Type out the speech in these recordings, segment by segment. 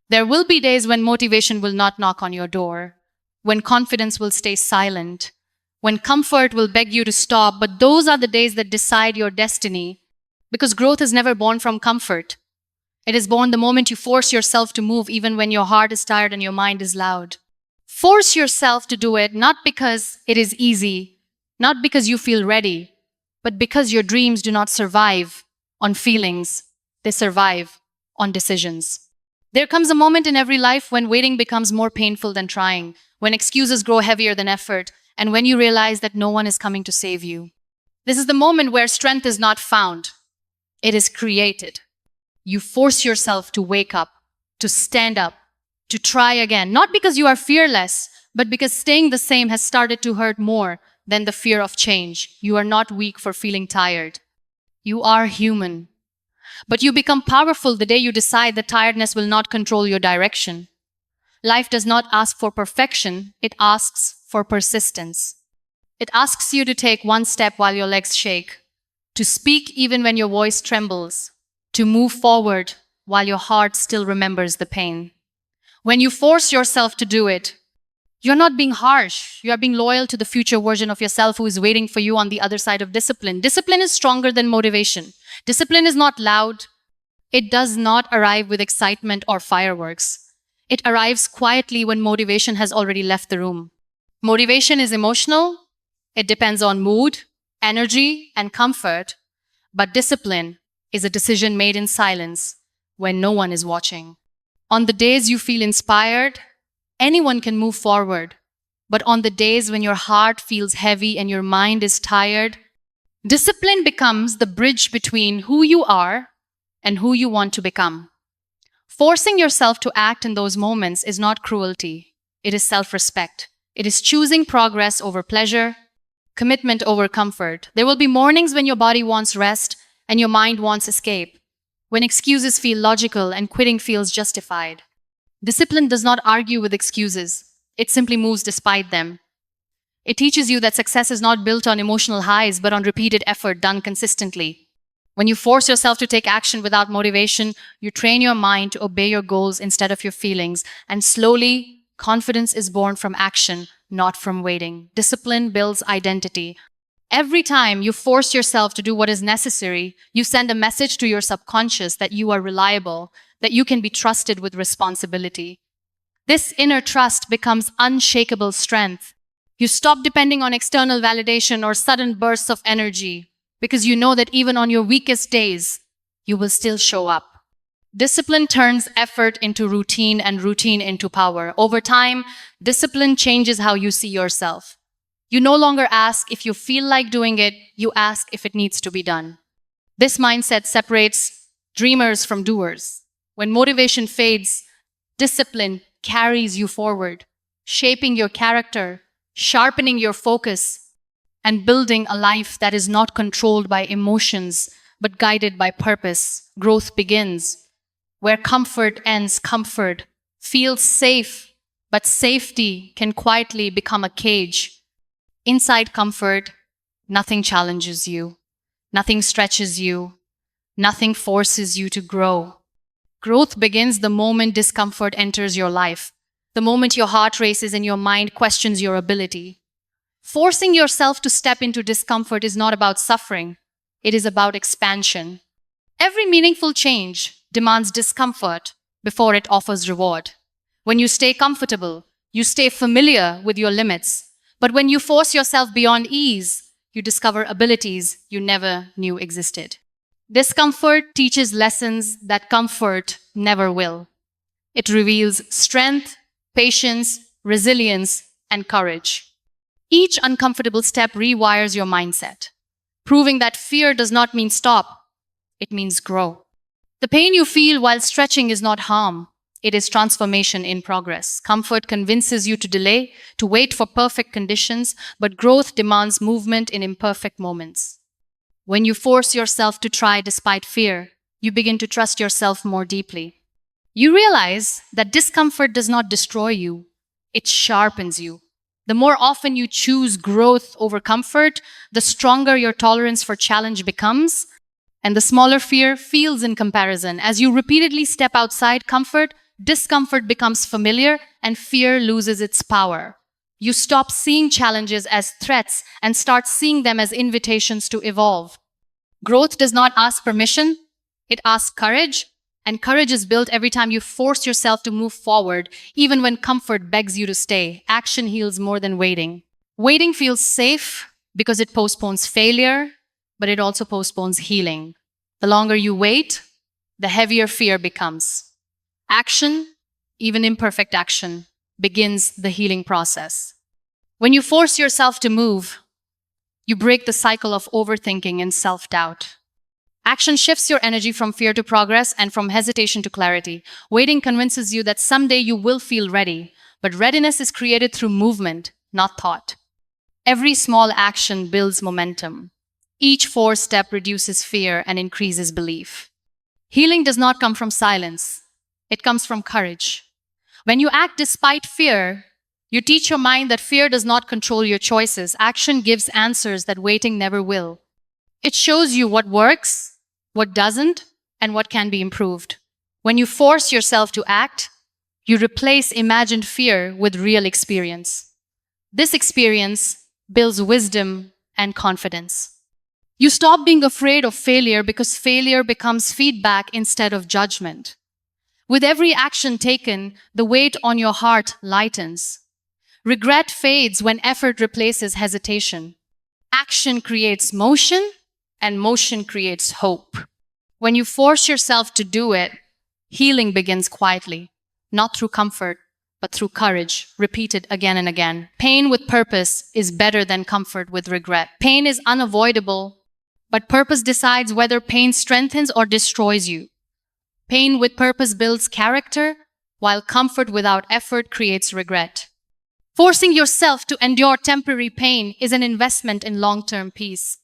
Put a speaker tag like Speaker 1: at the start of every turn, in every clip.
Speaker 1: There will be days when motivation will not knock on your door, when confidence will stay silent, when comfort will beg you to stop, but those are the days that decide your destiny, because growth is never born from comfort. It is born the moment you force yourself to move, even when your heart is tired and your mind is loud. Force yourself to do it, not because it is easy, not because you feel ready, but because your dreams do not survive on feelings, they survive on decisions. There comes a moment in every life when waiting becomes more painful than trying, when excuses grow heavier than effort, and when you realize that no one is coming to save you. This is the moment where strength is not found, it is created. You force yourself to wake up, to stand up, to try again, not because you are fearless, but because staying the same has started to hurt more than the fear of change. You are not weak for feeling tired. You are human. But you become powerful the day you decide that tiredness will not control your direction. Life does not ask for perfection, it asks for persistence. It asks you to take one step while your legs shake, to speak even when your voice trembles, to move forward while your heart still remembers the pain. When you force yourself to do it, you're not being harsh. You are being loyal to the future version of yourself who is waiting for you on the other side of discipline. Discipline is stronger than motivation. Discipline is not loud. It does not arrive with excitement or fireworks. It arrives quietly when motivation has already left the room. Motivation is emotional. It depends on mood, energy, and comfort. But discipline is a decision made in silence when no one is watching. On the days you feel inspired, anyone can move forward. But on the days when your heart feels heavy and your mind is tired, discipline becomes the bridge between who you are and who you want to become. Forcing yourself to act in those moments is not cruelty. It is self-respect. It is choosing progress over pleasure, commitment over comfort. There will be mornings when your body wants rest and your mind wants escape, when excuses feel logical and quitting feels justified. Discipline does not argue with excuses. It simply moves despite them. It teaches you that success is not built on emotional highs, but on repeated effort done consistently. When you force yourself to take action without motivation, you train your mind to obey your goals instead of your feelings. And slowly, confidence is born from action, not from waiting. Discipline builds identity. Every time you force yourself to do what is necessary, you send a message to your subconscious that you are reliable, that you can be trusted with responsibility. This inner trust becomes unshakable strength. You stop depending on external validation or sudden bursts of energy because you know that even on your weakest days, you will still show up. Discipline turns effort into routine and routine into power. Over time, discipline changes how you see yourself. You no longer ask if you feel like doing it, you ask if it needs to be done. This mindset separates dreamers from doers. When motivation fades, discipline carries you forward, shaping your character, sharpening your focus, and building a life that is not controlled by emotions, but guided by purpose. Growth begins where comfort ends. Comfort feels safe, but safety can quietly become a cage. Inside comfort, nothing challenges you, nothing stretches you, nothing forces you to grow. Growth begins the moment discomfort enters your life, the moment your heart races and your mind questions your ability. Forcing yourself to step into discomfort is not about suffering, it is about expansion. Every meaningful change demands discomfort before it offers reward. When you stay comfortable, you stay familiar with your limits. But when you force yourself beyond ease, you discover abilities you never knew existed. Discomfort teaches lessons that comfort never will. It reveals strength, patience, resilience, and courage. Each uncomfortable step rewires your mindset, proving that fear does not mean stop, it means grow. The pain you feel while stretching is not harm, it is transformation in progress. Comfort convinces you to delay, to wait for perfect conditions, but growth demands movement in imperfect moments. When you force yourself to try despite fear, you begin to trust yourself more deeply. You realize that discomfort does not destroy you, it sharpens you. The more often you choose growth over comfort, the stronger your tolerance for challenge becomes, and the smaller fear feels in comparison. As you repeatedly step outside comfort, discomfort becomes familiar and fear loses its power. You stop seeing challenges as threats and start seeing them as invitations to evolve. Growth does not ask permission, it asks courage, and courage is built every time you force yourself to move forward, even when comfort begs you to stay. Action heals more than waiting. Waiting feels safe because it postpones failure, but it also postpones healing. The longer you wait, the heavier fear becomes. Action, even imperfect action, begins the healing process. When you force yourself to move, you break the cycle of overthinking and self-doubt. Action shifts your energy from fear to progress and from hesitation to clarity. Waiting convinces you that someday you will feel ready, but readiness is created through movement, not thought. Every small action builds momentum. Each forced step reduces fear and increases belief. Healing does not come from silence. It comes from courage. When you act despite fear, you teach your mind that fear does not control your choices. Action gives answers that waiting never will. It shows you what works, what doesn't, and what can be improved. When you force yourself to act, you replace imagined fear with real experience. This experience builds wisdom and confidence. You stop being afraid of failure because failure becomes feedback instead of judgment. With every action taken, the weight on your heart lightens. Regret fades when effort replaces hesitation. Action creates motion, and motion creates hope. When you force yourself to do it, healing begins quietly, not through comfort, but through courage, repeated again and again. Pain with purpose is better than comfort with regret. Pain is unavoidable, but purpose decides whether pain strengthens or destroys you. Pain with purpose builds character, while comfort without effort creates regret. Forcing yourself to endure temporary pain is an investment in long-term peace.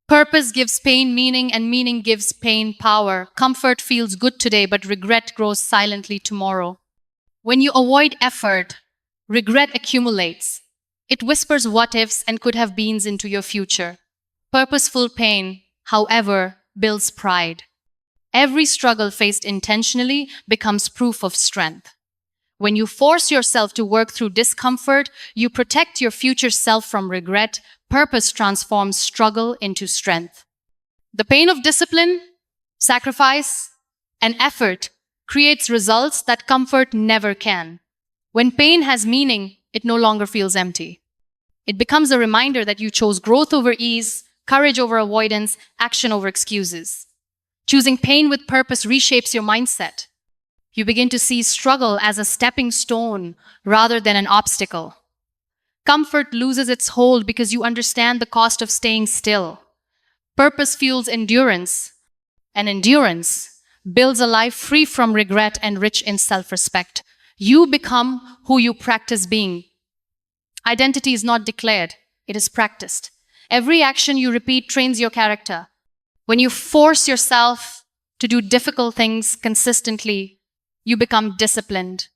Speaker 1: Purpose gives pain meaning, and meaning gives pain power. Comfort feels good today, but regret grows silently tomorrow. When you avoid effort, regret accumulates. It whispers what ifs and could have beens into your future. Purposeful pain, however, builds pride. Every struggle faced intentionally becomes proof of strength. When you force yourself to work through discomfort, you protect your future self from regret. Purpose transforms struggle into strength. The pain of discipline, sacrifice, and effort creates results that comfort never can. When pain has meaning, it no longer feels empty. It becomes a reminder that you chose growth over ease, courage over avoidance, action over excuses. Choosing pain with purpose reshapes your mindset. You begin to see struggle as a stepping stone rather than an obstacle. Comfort loses its hold because you understand the cost of staying still. Purpose fuels endurance, and endurance builds a life free from regret and rich in self-respect. You become who you practice being. Identity is not declared, it is practiced. Every action you repeat trains your character. When you force yourself to do difficult things consistently, you become disciplined.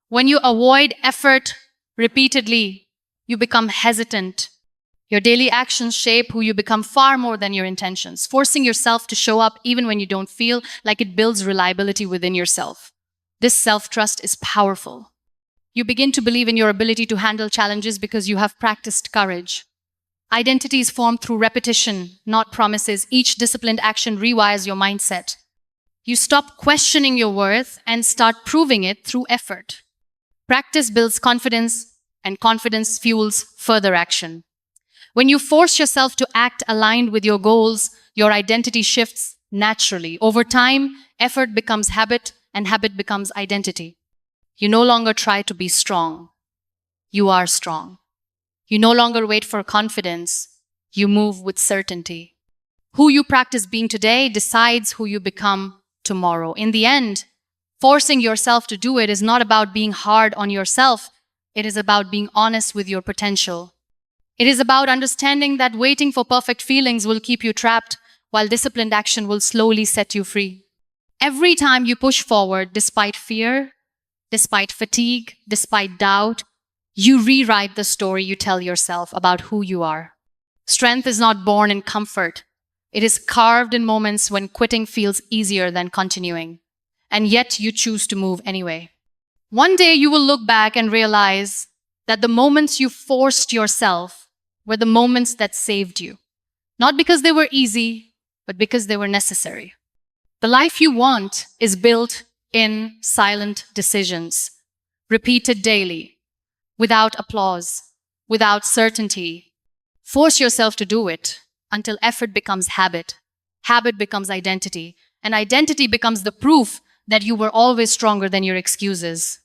Speaker 1: When you avoid effort repeatedly, you become hesitant. Your daily actions shape who you become far more than your intentions. Forcing yourself to show up even when you don't feel like it builds reliability within yourself. This self-trust is powerful. You begin to believe in your ability to handle challenges because you have practiced courage. Identity is formed through repetition, not promises. Each disciplined action rewires your mindset. You stop questioning your worth and start proving it through effort. Practice builds confidence, and confidence fuels further action. When you force yourself to act aligned with your goals, your identity shifts naturally. Over time, effort becomes habit, and habit becomes identity. You no longer try to be strong. You are strong. You no longer wait for confidence. You move with certainty. Who you practice being today decides who you become tomorrow. In the end, forcing yourself to do it is not about being hard on yourself. It is about being honest with your potential. It is about understanding that waiting for perfect feelings will keep you trapped, while disciplined action will slowly set you free. Every time you push forward, despite fear, despite fatigue, despite doubt, you rewrite the story you tell yourself about who you are. Strength is not born in comfort. It is carved in moments when quitting feels easier than continuing. and yet you choose to move anyway. One day you will look back and realize that the moments you forced yourself were the moments that saved you. Not because they were easy, but because they were necessary. The life you want is built in silent decisions, repeated daily, without applause, without certainty. Force yourself to do it until effort becomes habit, habit becomes identity, and identity becomes the proof that you were always stronger than your excuses.